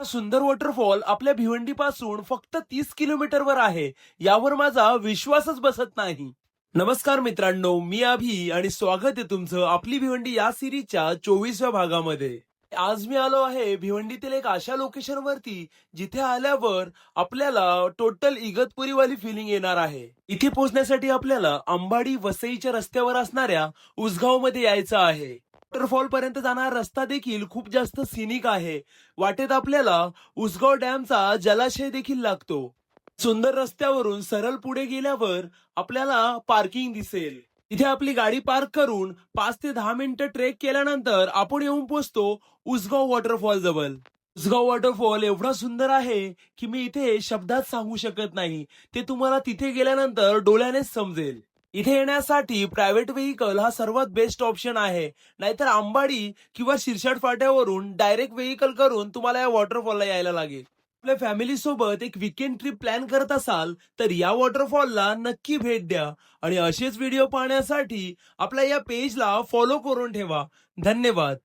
सुंदर वॉटरफॉल आपल्या भिवंडी पासून फक्त 30 किलोमीटरवर आहे यावर माझा विश्वासच बसत नाही। नमस्कार मित्रांनो, मी अभि आणि स्वागत आहे तुमचं आपली भिवंडी या सिरीजच्या 24व्या भागामध्ये। आज मी आलो आहे भिवंडीतील एक अशा लोकेशन वरती जिथे आल्यावर आपल्याला टोटल इगतपुरी वाली फिलिंग येणार आहे। इथे पोहोचण्यासाठी आपल्याला अंबाडी वसईच्या रस्त्यावर असणाऱ्या उसगाव मध्ये यायचं आहे। वॉटरफॉल पर्यंत जाणारा रस्ता देखील खूप जास्त सिनिक आहे। वाटेत आपल्याला उसगाव डॅमचा जलाशय देखील लागतो। सुंदर रस्त्यावरून सरळ पुढे गेल्यावर आपल्याला पार्किंग दिसेल। इथे आपली गाडी पार्क करून 5 ते 10 मिनिटं ट्रेक केल्यानंतर आपण येऊन पोहोचतो उसगाव वॉटरफॉल जवळ। उसगाव वॉटरफॉल एवढा सुंदर आहे की मी इथे शब्दात सांगू शकत नाही, ते तुम्हाला तिथे गेल्यानंतर डोळ्यानेच समजेल। इथे येण्यासाठी प्रायव्हेट व्हेकल हा सर्वात बेस्ट ऑप्शन आहे, नाहीतर अंबाडी किंवा शिरसाट फाट्यावरून डायरेक्ट व्हेकल करून तुम्हाला या वॉटरफॉलला यायला लागेल। आपल्या फॅमिली सोबत एक वीकेंड ट्रिप प्लॅन करत असाल तर या वॉटरफॉलला नक्की भेट द्या आणि असेच व्हिडिओ पाहण्यासाठी आपल्या या पेजला फॉलो करून ठेवा। धन्यवाद।